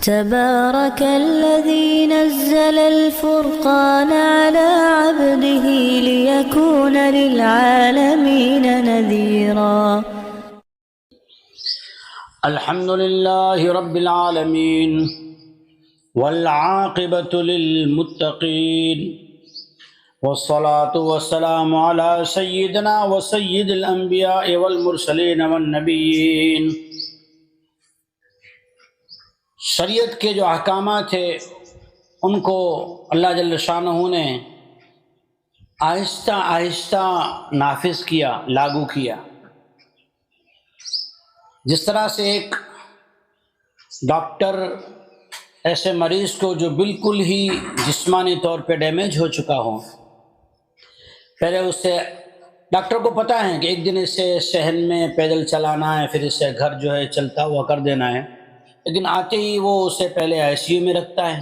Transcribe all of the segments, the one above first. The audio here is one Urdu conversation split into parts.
تبارك الذي نزل الفرقان على عبده ليكون للعالمين نذيرا. الحمد لله رب العالمين والعاقبة للمتقين والصلاة والسلام على سيدنا وسيد الأنبياء والمرسلين والنبيين. شریعت کے جو احکامات ہیں ان کو اللہ جل شانہ نے آہستہ آہستہ نافذ کیا، لاگو کیا. جس طرح سے ایک ڈاکٹر ایسے مریض کو جو بالکل ہی جسمانی طور پہ ڈیمیج ہو چکا ہو، پہلے اس سے ڈاکٹر کو پتہ ہے کہ ایک دن اسے صحن میں پیدل چلانا ہے، پھر اسے گھر جو ہے چلتا ہوا کر دینا ہے، لیکن آتے ہی وہ اسے پہلے آئی سی یو میں رکھتا ہے،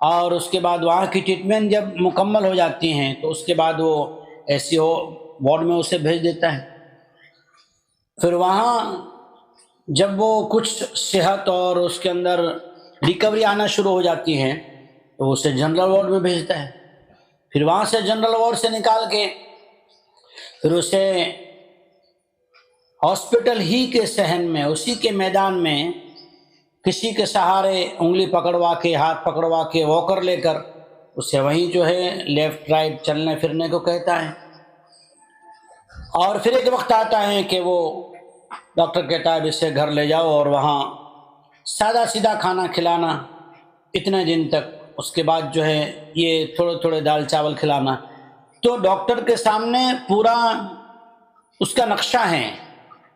اور اس کے بعد وہاں کی ٹریٹمنٹ جب مکمل ہو جاتی ہیں تو اس کے بعد وہ ایس سی او وارڈ میں اسے بھیج دیتا ہے. پھر وہاں جب وہ کچھ صحت اور اس کے اندر ریکوری آنا شروع ہو جاتی ہیں تو اسے جنرل وارڈ میں بھیجتا ہے. پھر وہاں سے جنرل وارڈ سے نکال کے پھر اسے ہاسپٹل ہی کے صحن میں، اسی کے میدان میں کسی کے سہارے انگلی پکڑوا کے، ہاتھ پکڑوا کے، واکر لے کر اسے وہیں جو ہے لیفٹ رائٹ چلنے پھرنے کو کہتا ہے. اور پھر ایک وقت آتا ہے کہ وہ ڈاکٹر کہتا ہے اسے گھر لے جاؤ اور وہاں سادہ سیدھا کھانا کھلانا اتنے دن تک، اس کے بعد جو ہے یہ تھوڑے تھوڑے دال چاول کھلانا. تو ڈاکٹر کے سامنے پورا اس کا نقشہ ہے،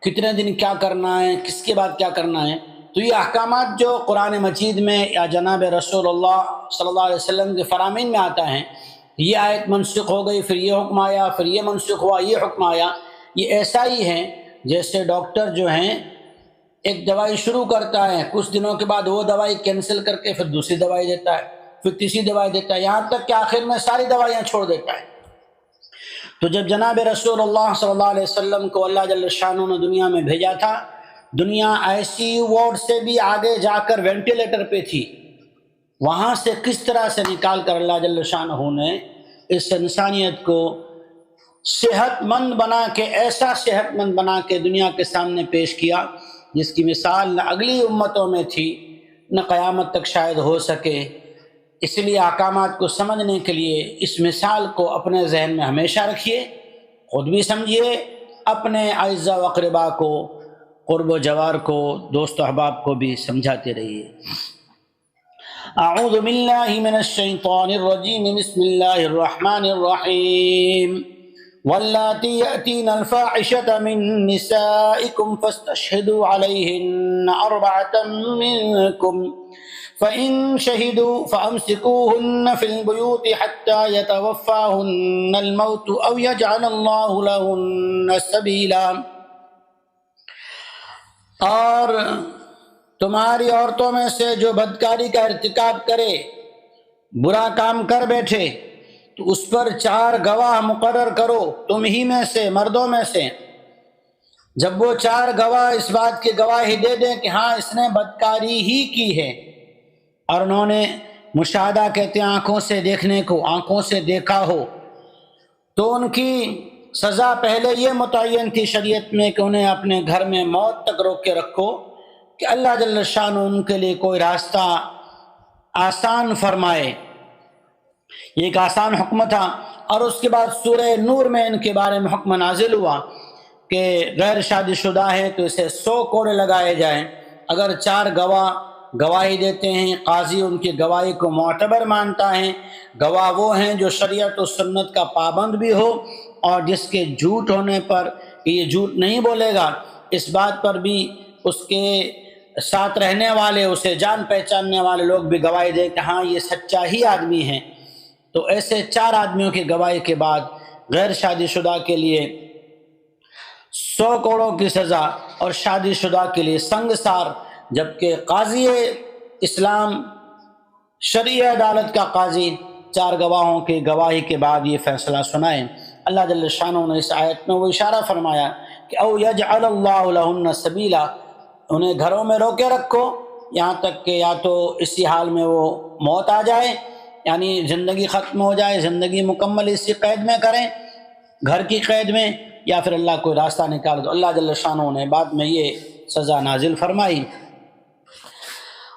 کتنے دن کیا کرنا ہے، کس کے بعد کیا کرنا ہے. تو یہ احکامات جو قرآن مجید میں یا جناب رسول اللہ صلی اللہ علیہ وسلم کے فرامین میں آتا ہے، یہ آیت منسوخ ہو گئی، پھر یہ حکم آیا، پھر یہ منسوخ ہوا، یہ حکم آیا. یہ ایسا ہی ہے جیسے ڈاکٹر جو ہیں ایک دوائی شروع کرتا ہے، کچھ دنوں کے بعد وہ دوائی کینسل کر کے پھر دوسری دوائی دیتا ہے، پھر تیسری دوائی دیتا ہے، یہاں تک کہ آخر میں ساری دوائیاں چھوڑ دیتا ہے. تو جب جناب رسول اللہ صلی اللہ علیہ وسلم کو اللہ جل شانہ نے دنیا میں بھیجا تھا، دنیا آئی سی یو وارڈ سے بھی آگے جا کر وینٹیلیٹر پہ تھی. وہاں سے کس طرح سے نکال کر اللہ جل شانہ نے اس انسانیت کو صحت مند بنا کے، ایسا صحت مند بنا کے دنیا کے سامنے پیش کیا جس کی مثال نہ اگلی امتوں میں تھی نہ قیامت تک شاید ہو سکے. اس لیے احکامات کو سمجھنے کے لیے اس مثال کو اپنے ذہن میں ہمیشہ رکھیے، خود بھی سمجھیے، اپنے اعزاء و اقربا کو، قرب و جوار کو، دوست و احباب کو بھی سمجھاتے رہیے. اعوذ باللہ من الشیطان الرجیم، بسم اللہ الرحمن الرحیم. واللاتی یأتین الفاحشة من نسائکم فاستشہدوا علیہن اربعة منکم فإن شہدوا فأمسکوہن فی البیوت حتی یتوفاہن الموت او یجعل اللہ لہن سبیلا. اور تمہاری عورتوں میں سے جو بدکاری کا ارتکاب کرے، برا کام کر بیٹھے، تو اس پر 4 گواہ مقرر کرو تم ہی میں سے، مردوں میں سے. جب وہ 4 گواہ اس بات کی گواہی دے دیں کہ ہاں اس نے بدکاری ہی کی ہے، اور انہوں نے مشاہدہ کہتے ہیں آنکھوں سے دیکھنے کو، آنکھوں سے دیکھا ہو، تو ان کی سزا پہلے یہ متعین تھی شریعت میں کہ انہیں اپنے گھر میں موت تک روک کے رکھو کہ اللہ جل شانہ ان کے لیے کوئی راستہ آسان فرمائے. یہ ایک آسان حکم تھا. اور اس کے بعد سورہ نور میں ان کے بارے میں حکم نازل ہوا کہ غیر شادی شدہ ہے تو اسے 100 کوڑے لگائے جائیں. اگر 4 گواہ گواہی دیتے ہیں، قاضی ان کی گواہی کو معتبر مانتا ہے. گواہ وہ ہیں جو شریعت و سنت کا پابند بھی ہو، اور جس کے جھوٹ ہونے پر کہ یہ جھوٹ نہیں بولے گا اس بات پر بھی اس کے ساتھ رہنے والے، اسے جان پہچاننے والے لوگ بھی گواہی دیں کہ ہاں یہ سچا ہی آدمی ہے. تو ایسے 4 آدمیوں کی گواہی کے بعد غیر شادی شدہ کے لیے 100 کوڑوں کی سزا، اور شادی شدہ کے لیے سنگسار. جبکہ قاضی اسلام، شرعی عدالت کا قاضی 4 گواہوں کی گواہی کے بعد یہ فیصلہ سنائے. اللہ جل شانہ نے اس آیت میں وہ اشارہ فرمایا کہ او یجعل اللہ لہن سبیلا، انہیں گھروں میں روکے رکھو یہاں تک کہ یا تو اسی حال میں وہ موت آ جائے، یعنی زندگی ختم ہو جائے، زندگی مکمل اسی قید میں کریں، گھر کی قید میں، یا پھر اللہ کوئی راستہ نکال دو۔ اللہ جل شانہ نے بعد میں یہ سزا نازل فرمائی،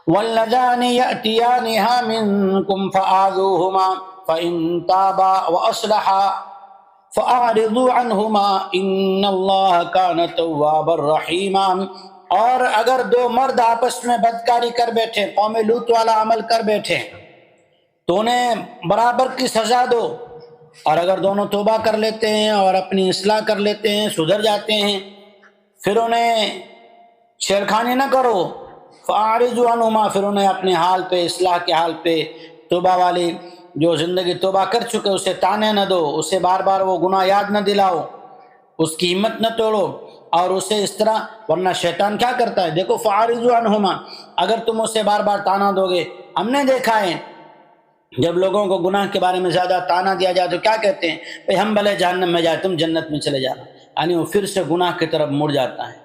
وَاللَّذَانِ يَأْتِيَانِهَا مِنكُمْ فَآذُوهُمَا فَإِن تَابَا وَأَصْلَحَا فَأَعْرِضُوا عَنْهُمَا إِنَّ اللَّهَ كَانَ تَوَّابًا رَحِيمًا۔ اور اگر دو مرد آپس میں بدکاری کر بیٹھے، قوم لوط والا عمل کر بیٹھے، تو انہیں برابر کی سزا دو، اور اگر دونوں توبہ کر لیتے ہیں اور اپنی اصلاح کر لیتے ہیں، سدھر جاتے ہیں، پھر انہیں چھیڑخانی نہ کرو، فَأَعْرِضُوا عَنْهُمَا، پھر انہیں اپنے حال پہ، اصلاح کے حال پہ، توبہ والی جو زندگی توبہ کر چکے اسے تانے نہ دو، اسے بار بار وہ گناہ یاد نہ دلاؤ، اس کی ہمت نہ توڑو، اور اسے اس طرح، ورنہ شیطان کیا کرتا ہے، دیکھو فَأَعْرِضُوا عَنْهُمَا، اگر تم اسے بار بار تانا دو گے، ہم نے دیکھا ہے جب لوگوں کو گناہ کے بارے میں زیادہ تانا دیا جائے تو کیا کہتے ہیں، بھئی ہم بھلے جہنم میں جائے، تم جنت میں چلے جانا، یعنی وہ پھر سے گناہ کی طرف مڑ جاتا ہے۔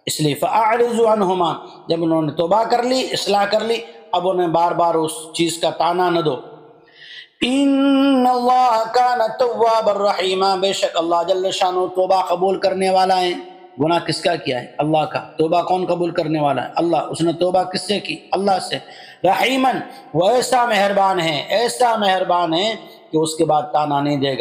اس لیے فَأَعْرِضُوا عَنْهُمَا، جب انہوں نے توبہ کر لی، اصلاح کر لی، اب انہیں بار بار اس چیز کا تانا نہ دو۔ إِنَّ اللَّهَ كَانَ تَوَّابًا رَحِيمًا، بے شک اللہ جل شانہ توبہ قبول کرنے والا ہے۔ گناہ کس کا کیا ہے؟ اللہ کا۔ توبہ کون قبول کرنے والا ہے؟ اللہ۔ اس نے توبہ کس سے کی؟ اللہ سے۔ رحیماً، وہ ایسا مہربان ہے، ایسا مہربان ہے کہ اس کے بعد تانا نہیں دے گا۔